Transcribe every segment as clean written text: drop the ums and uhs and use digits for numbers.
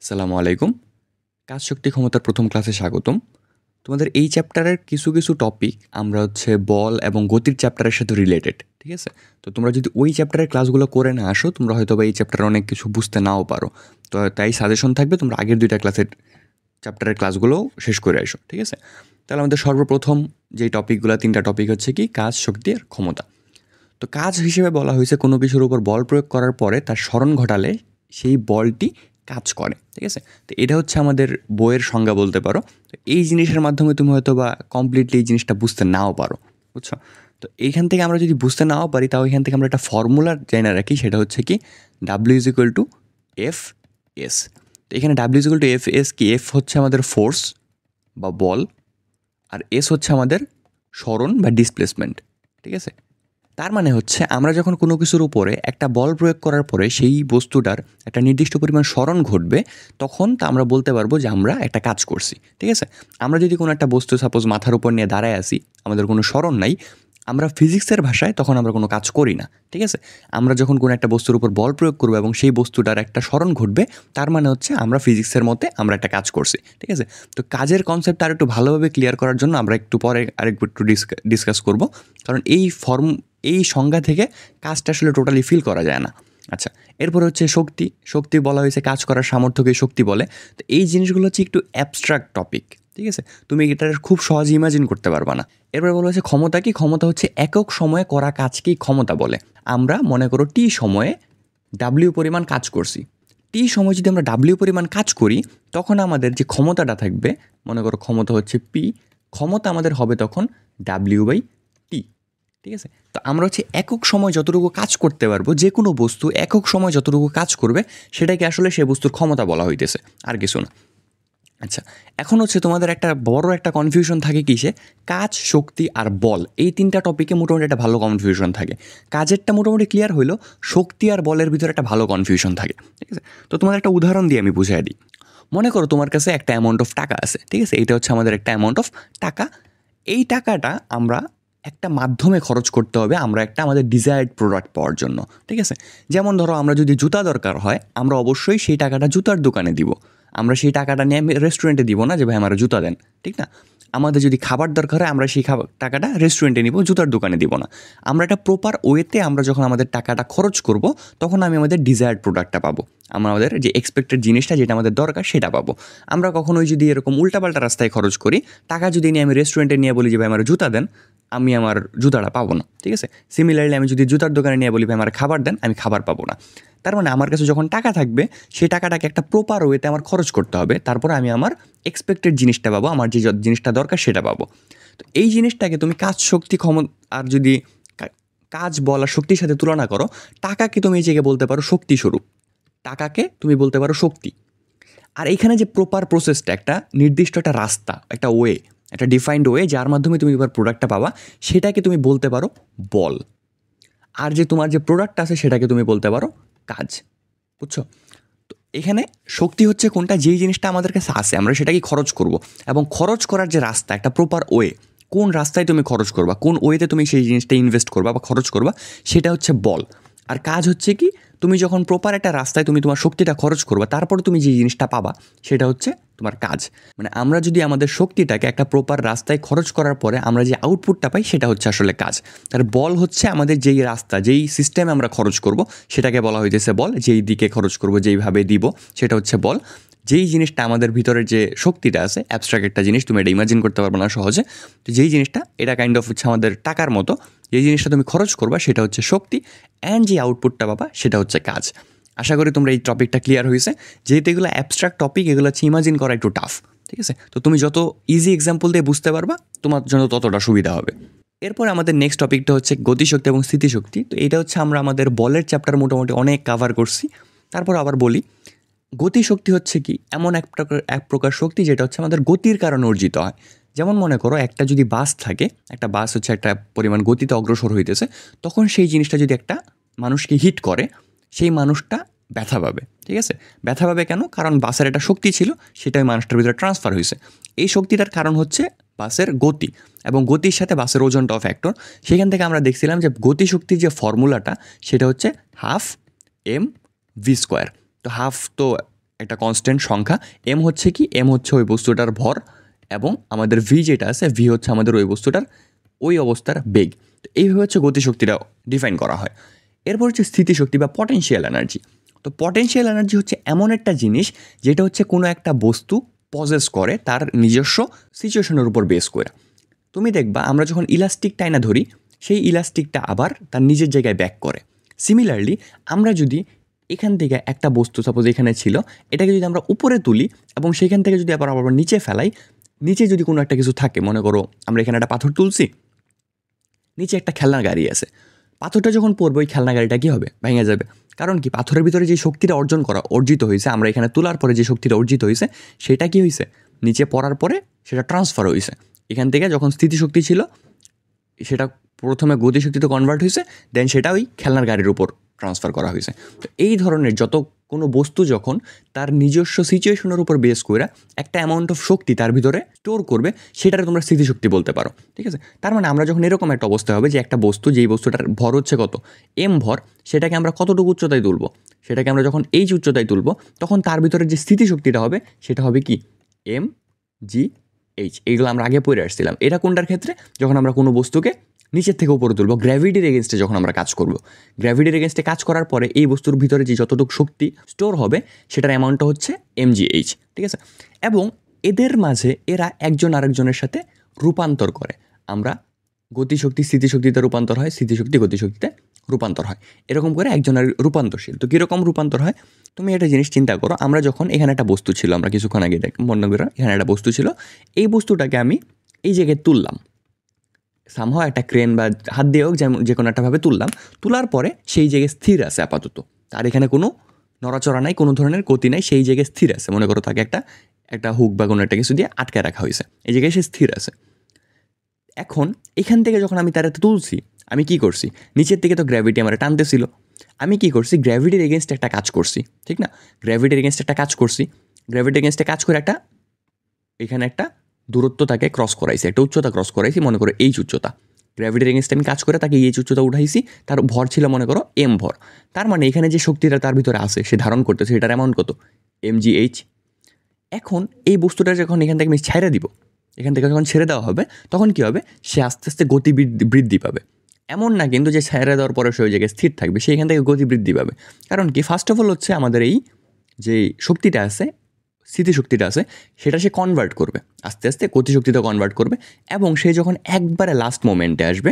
আসসালামু আলাইকুম। কাজ শক্তি ক্ষমতার প্রথম ক্লাসে স্বাগতম। তোমাদের এই চ্যাপ্টারের কিছু টপিক আমরা বল এবং গতির চ্যাপ্টারের সাথে রিলেটেড। ঠিক আছে? তো তোমরা যদি ওই চ্যাপ্টারের ক্লাসগুলো করে না আসো, তোমরা হয়তোবা এই চ্যাপ্টারে অনেক কিছু বুঝতে নাও পারো। তো তাই সাজেশন থাকবে তোমরা আগের ২ টা ক্লাসের চ্যাপ্টারের ক্লাসগুলোও শেষ করে আসো। ঠিক আছে? তাহলে আমাদের সর্বপ্রথম যেই টপিকগুলা ৩ টা টপিক হচ্ছে কি কাজ, শক্তি আর ক্ষমতা। তো কাজ হিসেবে বলা হয়েছে কোনো কিছুর উপর বল প্রয়োগ করার পরে তার স্মরণ ঘটালে সেই বলটি কাজ করে। ঠিক আছে? তো এটা হচ্ছে আমাদের বইয়ের সংজ্ঞা বলতে পারো। তো এই জিনিসের মাধ্যমে তুমি হয়তোবা কমপ্লিটলি এই জিনিসটা বুঝতে নাও পারো। বুঝছো? তো এইখান থেকে আমরা যদি বুঝতে নাও পারি তাও এখান থেকে আমরা একটা ফর্মুলা জেনে রাখি, সেটা হচ্ছে কি W=F(S). তো এখানে W=F(S) কি? F হচ্ছে আমাদের ফোর্স বা বল, আর S হচ্ছে আমাদের স্মরণ বা ডিসপ্লেসমেন্ট। ঠিক আছে? তার মানে হচ্ছে আমরা যখন কোনো কিছুর উপরে একটা বল প্রয়োগ করার পরে সেই বস্তুটার একটা নির্দিষ্ট পরিমাণ স্মরণ ঘটবে, তখন তা আমরা বলতে পারবো যে আমরা একটা কাজ করছি। ঠিক আছে? আমরা যদি কোনো একটা বস্তু সাপোজ মাথার উপর নিয়ে দাঁড়ায় আছি, আমাদের কোনো স্মরণ নাই, আমরা ফিজিক্সের ভাষায় তখন আমরা কোনো কাজ করি না। ঠিক আছে? আমরা যখন কোনো একটা বস্তুর উপর বল প্রয়োগ করবো এবং সেই বস্তুটার একটা স্মরণ ঘটবে, তার মানে হচ্ছে আমরা ফিজিক্সের মতে আমরা একটা কাজ করছি। ঠিক আছে? তো কাজের কনসেপ্টটা আরেকটু ভালোভাবে ক্লিয়ার করার জন্য আমরা একটু পরে আরেকটু ডিসকাস করব, কারণ এই সংজ্ঞা থেকে কাজটা আসলে টোটালি ফিল করা যায় না। আচ্ছা, এরপরে হচ্ছে শক্তি। শক্তি বলা হয়েছে কাজ করার সামর্থ্যকে শক্তি বলে। তো এই জিনিসগুলো হচ্ছে একটু অ্যাবস্ট্রাক্ট টপিক। ঠিক আছে? তুমি এটা খুব সহজে ইমাজিন করতে পারবা না। এরপরে বলা হয়েছে ক্ষমতা কি? ক্ষমতা হচ্ছে একক সময়ে করা কাজকেই ক্ষমতা বলে। আমরা মনে করো টি সময়ে ডাব্লিউ পরিমাণ কাজ করছি। টি সময় যদি আমরা ডাব্লিউ পরিমাণ কাজ করি, তখন আমাদের যে ক্ষমতাটা থাকবে, মনে করো ক্ষমতা হচ্ছে পি, ক্ষমতা আমাদের হবে তখন W/T। ঠিক আছে? তো আমরা একক সময় যতটুকু কাজ করতে পারবো, যে কোনো বস্তু একক সময় যতটুকু কাজ করবে সেটাকে আসলে সে বস্তুর ক্ষমতা বলা হইতেছে, আর কিছু না। আচ্ছা, এখন তোমাদের একটা বড় একটা কনফিউশন থাকে কিসে? কাজ, শক্তি আর বল, এই ৩ টা টপিকে মোটামুটি একটা ভালো কনফিউশন থাকে। কাজেরটা মোটামুটি ক্লিয়ার হইলো, শক্তি আর বলের ভিতরে একটা ভালো কনফিউশন থাকে। ঠিক আছে? তো তোমাদের একটা উদাহরণ দিয়ে আমি বুঝাই দিই। মনে করো তোমার কাছে একটা অ্যামাউন্ট অফ টাকা আছে। ঠিক আছে? এইটা হচ্ছে আমাদের একটা অ্যামাউন্ট অফ টাকা। এই টাকাটা আমরা একটা মাধ্যমে খরচ করতে হবে আমরা একটা আমাদের ডিজায়ার্ড প্রোডাক্ট পাওয়ার জন্য। ঠিক আছে? যেমন ধরো আমরা যদি জুতা দরকার হয়, আমরা অবশ্যই সেই টাকাটা জুতার দোকানে দিব। আমরা সেই টাকাটা নিয়ে রেস্টুরেন্টে দিব না যে ভাই আমার জুতা দেন। ঠিক না? আমাদের যদি খাবার দরকার হয়, আমরা সেই টাকাটা রেস্টুরেন্টে নিব, জুতার দোকানে দিব না। আমরা একটা প্রপার ওয়েতে আমরা যখন আমাদের টাকাটা খরচ করব, তখন আমি আমাদের ডিজায়ার্ড প্রোডাক্টটা পাবো। আমাদের যে এক্সপেক্টেড জিনিসটা যেটা আমাদের দরকার সেটা পাবো। আমরা কখনোই যদি এরকম উল্টাপাল্টা রাস্তায় খরচ করি, টাকা যদি নিয়ে আমি রেস্টুরেন্টে নিয়ে বলি যে ভাই আমার জুতা দেন, আমি আমার জুতাটা পাবো না। ঠিক আছে? সিমিলারলি আমি যদি জুতার দোকানে নিয়ে বলি ভাই আমার খাবার দেন, আমি খাবার পাবো না। তার মানে আমার কাছে যখন টাকা থাকবে, সেই টাকাটাকে একটা প্রপার ওয়েতে আমার খরচ করতে হবে, তারপরে আমি আমার এক্সপেক্টেড জিনিসটা পাবো, আমার যে জিনিসটা দরকার সেটা পাবো। তো এই জিনিসটাকে তুমি কাজ, শক্তি, আর যদি কাজ বলা শক্তির সাথে তুলনা করো, টাকাকে তুমি এই জায়গায় বলতে পারো শক্তি স্বরূপ, টাকাকে তুমি বলতে পারো শক্তি। আর এইখানে যে প্রপার প্রসেসটা, একটা নির্দিষ্ট একটা রাস্তা, একটা ওয়ে, একটা ডিফাইন্ড ওয়ে যার মাধ্যমে তুমি এবার প্রোডাক্টটা পাবা, সেটাকে তুমি বলতে পারো বল। আর যে তোমার যে প্রোডাক্ট আছে সেটাকে তুমি বলতে পারো কাজ। বুঝছো? তো এখানে শক্তি হচ্ছে কোনটা? যেই জিনিসটা আমাদের কাছে আছে আমরা সেটাকে খরচ করব, এবং খরচ করার যে রাস্তা, একটা প্রপার ওয়ে, কোন রাস্তায় তুমি খরচ করবা, কোন ওয়েতে তুমি সেই জিনিসটা ইনভেস্ট করবা বা খরচ করবা, সেটা হচ্ছে বল। আর কাজ হচ্ছে কি? তুমি যখন প্রপার একটা রাস্তায় তুমি তোমার শক্তিটা খরচ করবা, তারপরে তুমি যে জিনিসটা পাবা সেটা হচ্ছে তোমার কাজ। মানে আমরা যদি আমাদের শক্তিটাকে একটা প্রপার রাস্তায় খরচ করার পরে আমরা যে আউটপুটটা পাই সেটা হচ্ছে আসলে কাজ। তার বল হচ্ছে আমাদের যেই রাস্তা, যেই সিস্টেমে আমরা খরচ করব সেটাকে বলা হইতেছে বল। যেই দিকে খরচ করব, যেইভাবে দিব সেটা হচ্ছে বল। যেই জিনিসটা আমাদের ভিতরের যে শক্তিটা আছে, অ্যাবস্ট্রাক্ট একটা জিনিস, তুমি এটা ইমাজিন করতে পারবে না সহজে। তো যেই জিনিসটা, এটা কাইন্ড অফ হচ্ছে আমাদের টাকার মতো, যেই জিনিসটা তুমি খরচ করবা সেটা হচ্ছে শক্তি, অ্যান্ড যে আউটপুটটা পাবা সেটা হচ্ছে কাজ। আশা করি তোমরা এই টপিকটা ক্লিয়ার হয়েছে। যেহেতু এগুলো অ্যাবস্ট্রাক্ট টপিক, এগুলো হচ্ছে ইমাজিন করা একটু টাফ। ঠিক আছে? তো তুমি যত ইজি এক্সাম্পল দিয়ে বুঝতে পারবা, তোমার জন্য ততটা সুবিধা হবে। এরপর আমাদের নেক্সট টপিকটা হচ্ছে গতিশক্তি এবং স্থিতিশক্তি। তো এটা হচ্ছে আমরা আমাদের বলের চ্যাপ্টার মোটামুটি অনেক কাভার করছি। তারপর আবার বলি, গতিশক্তি হচ্ছে কি? এমন এক প্রকার শক্তি যেটা হচ্ছে আমাদের গতির কারণে অর্জিত হয়। যেমন মনে করো একটা যদি বাস থাকে, একটা বাস হচ্ছে একটা পরিমাণ গতিতে অগ্রসর হইতেছে, তখন সেই জিনিসটা যদি একটা মানুষকে হিট করে, সেই মানুষটা ব্যথা পাবে। ঠিক আছে? ব্যথা পাবে কেন? কারণ বাসের একটা শক্তি ছিল, সেটা ওই মানুষটার ভিতরে ট্রান্সফার হয়েছে। এই শক্তিটার কারণ হচ্ছে বাসের গতি, এবং গতির সাথে বাসের ওজনটাও ফ্যাক্টর। সেখান থেকে আমরা দেখছিলাম যে গতিশক্তির যে ফর্মুলাটা সেটা হচ্ছে 12 mv²। তো হাফ তো একটা কনস্ট্যান্ট সংখ্যা, এম হচ্ছে কি, এম হচ্ছে ওই বস্তুটার ভর, এবং আমাদের ভি যেটা আছে, ভি হচ্ছে আমাদের ওই বস্তুটার ওই অবস্থার বেগ। তো এইভাবে হচ্ছে গতিশক্তিটা ডিফাইন করা হয়। এরপর হচ্ছে স্থিতিশক্তি বা পটেনশিয়াল এনার্জি। তো পটেনশিয়াল এনার্জি হচ্ছে এমন একটা জিনিস যেটা হচ্ছে কোনো একটা বস্তু পজেস করে তার নিজস্ব সিচুয়েশনের উপর বেস করে। তুমি দেখবা আমরা যখন ইলাস্টিক টাইনা ধরি, সেই ইলাস্টিকটা আবার তার নিজের জায়গায় ব্যাক করে। সিমিলারলি আমরা যদি এখান থেকে একটা বস্তু সাপোজ এখানে ছিল, এটাকে যদি আমরা উপরে তুলি এবং সেখান থেকে যদি আবার নিচে ফেলাই, নিচে যদি কোনো একটা কিছু থাকে, মনে করো আমরা এখানে একটা পাথর তুলছি, নিচে একটা খেলনা গাড়ি আছে, পাথরটা যখন পড়বে ওই খেলনা গাড়িটা কী হবে, ভেঙে যাবে। কারণ কি, পাথরের ভিতরে যে শক্তিটা অর্জিত হয়েছে, আমরা এখানে তোলার পরে যে শক্তিটা অর্জিত হয়েছে সেটা কি হয়েছে, নিচে পড়ার পরে সেটা ট্রান্সফার হয়েছে। এখান থেকে যখন স্থিতিশক্তি ছিল সেটা প্রথমে গতিশক্তিতে কনভার্ট হয়েছে, দেন সেটা ওই খেলনার গাড়ির উপর ট্রান্সফার করা হয়েছে। তো এই ধরনের যত কোনো বস্তু যখন তার নিজস্ব সিচুয়েশনের উপর বেস করে একটা অ্যামাউন্ট অফ শক্তি তার ভিতরে স্টোর করবে, সেটাকে তোমরা স্থিতিশক্তি বলতে পারো। ঠিক আছে, তার মানে আমরা যখন এরকম একটা অবস্থা হবে যে একটা বস্তু, যেই বস্তুটার ভর হচ্ছে কত, এম ভর, সেটাকে আমরা কতটুকু উচ্চতায় তুলবো, সেটাকে আমরা যখন এইচ উচ্চতায় তুলবো, তখন তার ভিতরে যে স্থিতিশক্তিটা হবে সেটা হবে কি, এম জি এইচ। এইগুলো আমরা আগে পড়ে আসছিলাম। এটা কোনটার ক্ষেত্রে, যখন আমরা কোনো বস্তুকে নিচের থেকে উপরে তুলবো, গ্র্যাভিটির এগেনস্টে যখন আমরা কাজ করব। গ্র্যাভিটির এগেনস্টে কাজ করার পরে এই বস্তুর ভিতরে যে যতটুকু শক্তি স্টোর হবে সেটার অ্যামাউন্টটা হচ্ছে এমজিএইচ। ঠিক আছে, এবং এদের মাঝে এরা একজন আরেকজনের সাথে রূপান্তর করে। আমরা গতিশক্তি স্থিতিশক্তিতে রূপান্তর হয়, স্থিতিশক্তি গতিশক্তিতে রূপান্তর হয়, এরকম করে একজনের রূপান্তরশীল। তো কীরকম রূপান্তর হয়, তুমি একটা জিনিস চিন্তা করো, আমরা যখন এখানে একটা বস্তু ছিল, আমরা কিছুক্ষণ আগে মনে করো এখানে একটা বস্তু ছিল, এই বস্তুটাকে আমি এই জায়গায় তুললাম, সামহাও একটা ক্রেন বা হাত দিয়ে হোক, যেমন যে কোনো একটাভাবে তুললাম, তোলার পরে সেই জায়গায় স্থির আছে আপাতত, তার এখানে কোনো নড়াচড়া নাই, কোনো ধরনের গতি নাই, সেই জায়গায় স্থির আছে। মনে করো তাকে একটা হুক বা কোনো একটা কিছু দিয়ে আটকে রাখা হয়েছে, এই জায়গায় সে স্থির আছে। এখন এখান থেকে যখন আমি তারা তুলছি, আমি কি করছি, নিচের থেকে তো গ্র্যাভিটি আমার টানতেছিল, আমি কি করছি, গ্র্যাভিটির এগেনস্টে একটা কাজ করছি, ঠিক না, গ্র্যাভিটির এগেনস্টে একটা কাজ করছি, গ্র্যাভিটির এগেনস্টে কাজ করে এখানে একটা দূরত্ব তাকে ক্রস করাইছি, একটা উচ্চতা ক্রস করাইছি, মনে করো এইচ উচ্চতা। গ্র্যাভিটির এগেনস্টে আমি কাজ করে তাকে এইচ উচ্চতা উঠাইছি, তার ভর ছিল মনে করো এম ভর। তার মানে এখানে যে শক্তিটা তার ভিতরে আছে, সে ধারণ করতেছে, এটার অ্যামাউন্ট কত, এমজিএইচ। এখন এই বস্তুটা যখন এখান থেকে আমি ছেড়ে দিব, এখান থেকে যখন ছেড়ে দেওয়া হবে, তখন কি হবে, সে আস্তে আস্তে গতি বৃদ্ধি পাবে। এমন না কিন্তু যে ছেড়ে দেওয়ার পরে সে ওই জায়গায় স্থির থাকবে, সে এখান থেকে গতি বৃদ্ধি পাবে। কারণ কি, ফার্স্ট অফ অল হচ্ছে আমাদের এই যে শক্তিটা আছে, স্থিতিশক্তিটা আছে, সেটা সে কনভার্ট করবে, আস্তে আস্তে গতিশক্তিতে কনভার্ট করবে। এবং সে যখন একবারে লাস্ট মোমেন্টে আসবে,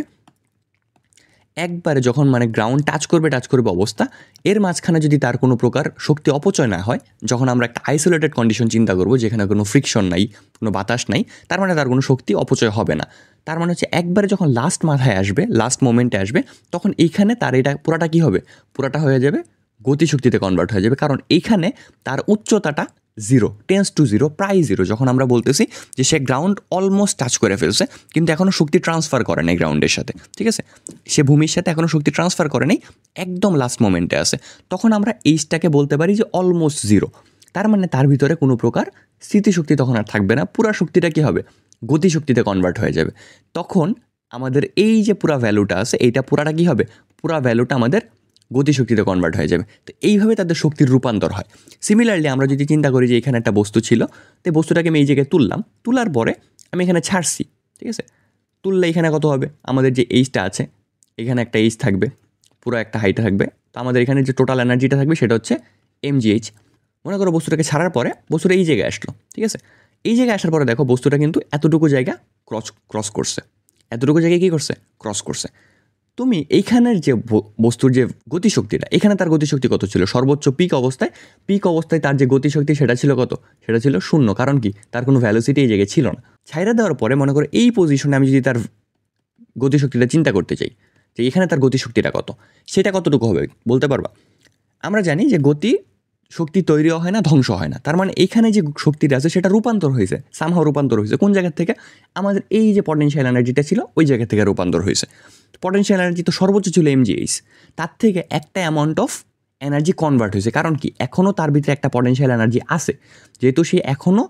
একবারে যখন মানে গ্রাউন্ড টাচ করবে অবস্থা, এর মাঝখানে যদি তার কোনো প্রকার শক্তি অপচয় না হয়, যখন আমরা একটা আইসোলেটেড কন্ডিশন চিন্তা করবো, যেখানে কোনো ফ্রিকশন নাই, কোনো বাতাস নাই, তার মানে তার কোনো শক্তি অপচয় হবে না। তার মানে হচ্ছে একবারে যখন লাস্ট মাথায় আসবে, লাস্ট মোমেন্টে আসবে, তখন এইখানে তার এটা পুরাটা কী হবে, পুরাটা হয়ে যাবে গতিশক্তিতে কনভার্ট হয়ে যাবে। কারণ এইখানে তার উচ্চতাটা 0 টেন্স টু 0, প্রায় 0। যখন আমরা বলতেছি যে সে গ্রাউন্ড অলমোস্ট টাচ করে ফেলছে, কিন্তু এখনও শক্তি ট্রান্সফার করে নাই গ্রাউন্ডের সাথে, ঠিক আছে, সে ভূমির সাথে এখনও শক্তি ট্রান্সফার করে নাই, একদম লাস্ট মোমেন্টে আছে, তখন আমরা এইচটাকে বলতে পারি যে অলমোস্ট 0। তার মানে তার ভিতরে কোনো প্রকার স্থিতিশক্তি তখন আর থাকবে না, পুরা শক্তিটা কী হবে, গতিশক্তিতে কনভার্ট হয়ে যাবে। তখন আমাদের এই যে পুরা ভ্যালুটা আছে, এইটা পুরাটা কী হবে, পুরা ভ্যালুটা আমাদের গতিশক্তিতে কনভার্ট হয়ে যাবে। তো এইভাবে তাদের শক্তির রূপান্তর হয়। সিমিলারলি আমরা যদি চিন্তা করি যে এখানে একটা বস্তু ছিল, তো বস্তুটাকে আমি এই জায়গায় তুললাম, তোলার পরে আমি এখানে ছাড়ছি, ঠিক আছে, তুললে এখানে কত হবে, আমাদের যে এইচটা আছে, এখানে একটা এইচ থাকবে, পুরো একটা হাইট থাকবে, তো আমাদের এখানে যে টোটাল এনার্জিটা থাকবে সেটা হচ্ছে এমজিএইচ। মনে করো বস্তুটাকে ছাড়ার পরে বস্তুটা এই জায়গায় আসলো, ঠিক আছে, এই জায়গায় আসার পরে দেখো বস্তুটা কিন্তু এতটুকু জায়গা ক্রস করছে, এতটুকু জায়গায় কী করছে, ক্রস করছে। তুমি এইখানের যে বস্তুর যে গতিশক্তিটা, এখানে তার গতিশক্তি কত ছিল, সর্বোচ্চ পিক অবস্থায় তার যে গতিশক্তি সেটা ছিল কত, সেটা ছিল 0। কারণ কি, তার কোনো ভ্যালোসিটি এই জায়গায় ছিল না। ছাইরা দেওয়ার পরে মনে করো এই পজিশনে আমি যদি তার গতিশক্তিটা চিন্তা করতে চাই, যে এখানে তার গতিশক্তিটা কত, সেটা কতটুকু হবে বলতে পারবা? আমরা জানি যে গতি শক্তি তৈরিও হয় না, ধ্বংস হয় না। তার মানে এইখানে যে শক্তিটা আছে সেটা রূপান্তর হয়েছে, সামহাও রূপান্তর হয়েছে। কোন জায়গা থেকে, আমাদের এই যে পটেনশিয়াল এনার্জিটা ছিল ওই জায়গা থেকে রূপান্তর হয়েছে। পটেনশিয়াল এনার্জি তো সর্বোচ্চ ছিল এমজিএইচ, তার থেকে একটা অ্যামাউন্ট অফ এনার্জি কনভার্ট হয়েছে। কারণ কি, এখনও তার ভিতরে একটা পটেনশিয়াল এনার্জি আছে, যেহেতু সে এখনও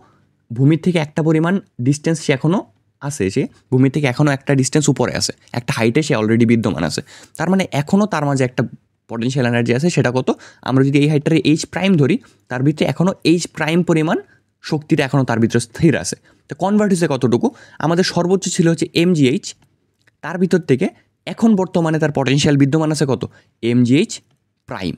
ভূমির থেকে একটা পরিমাণ ডিস্টেন্স সে এখনও আছে, সে ভূমির থেকে এখনও একটা ডিস্টেন্স উপরে আছে, একটা হাইটে সে অলরেডি বিদ্যমান আছে। তার মানে এখনও তার মাঝে একটা পটেনশিয়াল এনার্জি আছে সেটা কত, আমরা যদি এই হাইটটারে এইচ প্রাইম ধরি, তার ভিতরে এখনও এইচ প্রাইম পরিমাণ শক্তিটা এখনও তার ভিতরে স্থির আছে। তো কনভার্ট হয়েছে কতটুকু, আমাদের সর্বোচ্চ ছিল হচ্ছে mgh, তার ভিতর থেকে এখন বর্তমানে তার পটেনশিয়াল বিদ্যমান আছে কত, mgh প্রাইম।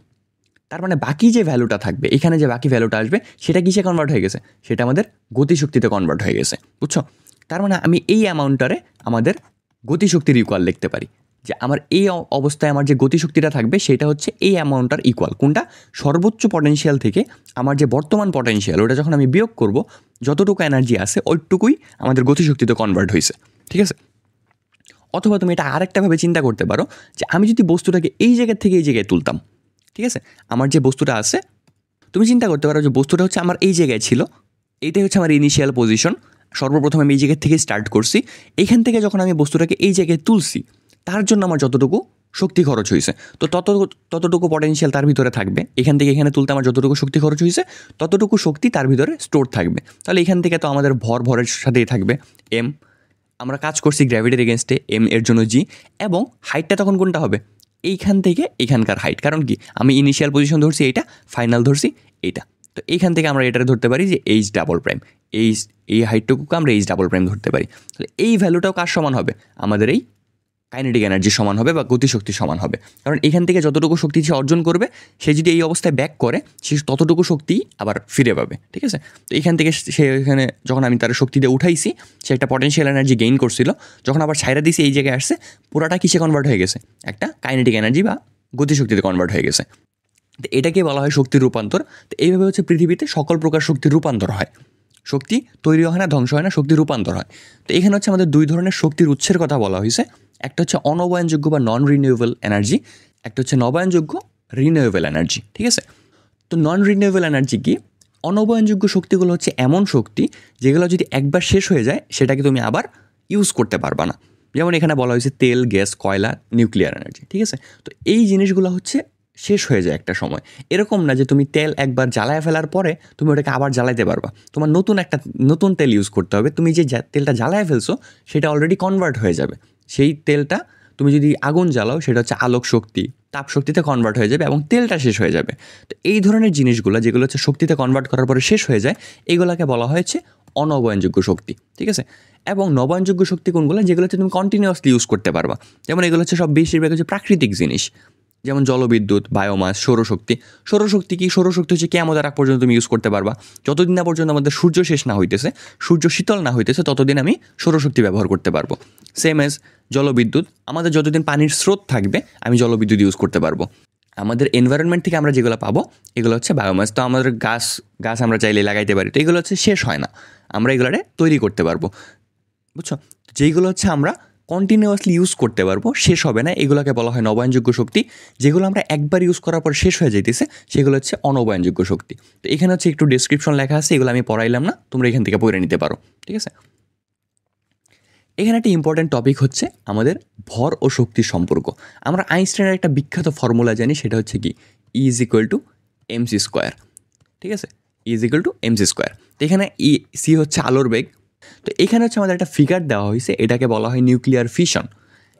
তার মানে বাকি যে ভ্যালুটা থাকবে, এখানে যে বাকি ভ্যালুটা আসবে সেটা কিসে কনভার্ট হয়ে গেছে, সেটা আমাদের গতিশক্তিতে কনভার্ট হয়ে গেছে, বুঝছো? তার মানে আমি এই অ্যামাউন্টটারে আমাদের গতিশক্তির ইকুয়াল লিখতে পারি, যে আমার এই অবস্থায় আমার যে গতিশক্তিটা থাকবে সেটা হচ্ছে এই অ্যামাউন্টটার ইকুয়াল। কোনটা, সর্বোচ্চ পটেনশিয়াল থেকে আমার যে বর্তমান পটেনশিয়াল ওটা যখন আমি বিয়োগ করব, যতটুকু এনার্জি আছে ওইটুকুই আমাদের গতিশক্তিতে কনভার্ট হয়েছে, ঠিক আছে? অথবা তুমি এটা আরেকটাভাবে চিন্তা করতে পারো, যে আমি যদি বস্তুটাকে এই জায়গা থেকে এই জায়গায় তুলতাম, ঠিক আছে, আমার যে বস্তুটা আছে, তুমি চিন্তা করতে পারো যে বস্তুটা হচ্ছে আমার এই জায়গায় ছিল, এইটাই হচ্ছে আমার ইনিশিয়াল পজিশন, সর্বপ্রথম আমি এই জায়গা থেকে স্টার্ট করছি, এইখান থেকে যখন আমি বস্তুটাকে এই জায়গায় তুলছি, তার জন্য আমার যতটুকু শক্তি খরচ হয়েছে, তো ততটুকু পটেনশিয়াল তার ভিতরে থাকবে। এখান থেকে এখানে তুলতে আমার যতটুকু শক্তি খরচ হয়েছে ততটুকু শক্তি তার ভিতরে স্টোর থাকবে। তাহলে এখান থেকে তো আমাদের ভরের সাথেই থাকবে এম, আমরা কাজ করছি গ্র্যাভিটির এগেনস্টে, এম এর জন্য জি, এবং হাইটটা তখন কোনটা হবে, এইখান থেকে এখানকার হাইট, কারণ কি আমি ইনিশিয়াল পজিশন ধরছি এইটা, ফাইনাল ধরছি এইটা, তো এইখান থেকে আমরা এটারে ধরতে পারি যে এইচ ডাবল প্রাইম, এই হাইটটুকুকে আমরা এইচ ডাবল প্রাইম ধরতে পারি। তাহলে এই ভ্যালুটাও কার সমান হবে, আমাদের এই কাইনেটিক এনার্জি সমান হবে বা গতিশক্তি সমান হবে, কারণ এখান থেকে যতটুকু শক্তি সে অর্জন করবে, সে যদি এই অবস্থায় ব্যাক করে সে ততটুকু শক্তি আবার ফিরে পাবে, ঠিক আছে? তো এখান থেকে সে এখানে যখন আমি তার শক্তি দিয়ে উঠাইছি, সে একটা পটেনশিয়াল এনার্জি গেইন করছিল, যখন আবার ছাইরা দিয়েছি এই জায়গায় আসছে, পুরাটা কিসে কনভার্ট হয়ে গেছে, একটা কাইনেটিক এনার্জি বা গতিশক্তিতে কনভার্ট হয়ে গেছে। তো এটাকে বলা হয় শক্তির রূপান্তর। তো এইভাবে হচ্ছে পৃথিবীতে সকল প্রকার শক্তির রূপান্তর হয়, শক্তি তৈরি হয় না, ধ্বংস হয় না, শক্তির রূপান্তর হয়। তো এখানে হচ্ছে আমাদের দুই ধরনের শক্তির উৎসের কথা বলা হয়েছে, একটা হচ্ছে অনবয়নযোগ্য বা নন রিনিউয়েবল এনার্জি, একটা হচ্ছে নবায়নযোগ্য রিনিউয়েবল এনার্জি, ঠিক আছে? তো নন রিনিউয়েবল এনার্জি কি, অনবয়নযোগ্য শক্তিগুলো হচ্ছে এমন শক্তি যেগুলো যদি একবার শেষ হয়ে যায় সেটাকে তুমি আবার ইউজ করতে পারবা না। যেমন এখানে বলা হয়েছে তেল, গ্যাস, কয়লা, নিউক্লিয়ার এনার্জি, ঠিক আছে? তো এই জিনিসগুলো হচ্ছে শেষ হয়ে যায় একটা সময়। এরকম না যে তুমি তেল একবার জ্বালায় ফেলার পরে তুমি ওটাকে আবার জ্বালাইতে পারবা, তোমার নতুন তেল ইউজ করতে হবে। তুমি যে তেলটা জ্বালায় ফেলছো সেটা অলরেডি কনভার্ট হয়ে যাবে, সেই তেলটা তুমি যদি আগুন জ্বালাও সেটা হচ্ছে আলোক শক্তি, তাপ শক্তিতে কনভার্ট হয়ে যাবে এবং তেলটা শেষ হয়ে যাবে। তো এই ধরনের জিনিসগুলো যেগুলো হচ্ছে শক্তিতে কনভার্ট করার পরে শেষ হয়ে যায়, এগুলোকে বলা হয়েছে অনবয়নযোগ্য শক্তি, ঠিক আছে? এবং নবায়নযোগ্য শক্তি কোনগুলো, যেগুলো হচ্ছে তুমি কন্টিনিউয়াসলি ইউজ করতে পারবা। যেমন এগুলো হচ্ছে সব বেশিরভাগ হচ্ছে প্রাকৃতিক জিনিস, যেমন জলবিদ্যুৎ, বায়োমাস, সৌরশক্তি। সৌরশক্তি কি, সৌরশক্তি হচ্ছে কিয়ামতের আগ পর্যন্ত তুমি ইউজ করতে পারবা, যতদিন না পর্যন্ত আমাদের সূর্য শেষ না হইতেছে, সূর্য শীতল না হইতেছে, ততদিন আমি সৌরশক্তি ব্যবহার করতে পারবো। সেম এজ জলবিদ্যুৎ, আমাদের যতদিন পানির স্রোত থাকবে আমি জলবিদ্যুৎ ইউজ করতে পারবো। আমাদের এনভায়রনমেন্ট থেকে আমরা যেগুলো পাবো এগুলো হচ্ছে বায়োমাস। তো আমাদের গাছ আমরা চাইলে লাগাইতে পারি, তো এগুলো হচ্ছে শেষ হয় না, আমরা এগুলোরে তৈরি করতে পারবো, বুঝছো? যেইগুলো হচ্ছে আমরা কন্টিনিউয়াসলি ইউজ করতে পারবো, শেষ হবে না, এগুলোকে বলা হয় নবায়নযোগ্য শক্তি। যেগুলো আমরা একবার ইউজ করার পর শেষ হয়ে যাইতেছে সেগুলো হচ্ছে অনবায়নযোগ্য শক্তি। তো এখানে হচ্ছে একটু ডেসক্রিপশন লেখা আছে, এগুলো আমি পড়াইলাম না, তোমরা এখান থেকে পড়ে নিতে পারো, ঠিক আছে? এখানে একটা ইম্পর্ট্যান্ট টপিক হচ্ছে আমাদের ভর ও শক্তির সম্পর্ক। আমরা আইনস্টাইনের একটা বিখ্যাত ফর্মুলা জানি, সেটা হচ্ছে কি, E is equal to MC square, ঠিক আছে? E is equal to MC square. তো এখানে সি হচ্ছে আলোর বেগ। তো এখানে হচ্ছে আমাদের একটা ফিগার দেওয়া হয়েছে, এটাকে বলা হয় নিউক্লিয়ার ফিশন,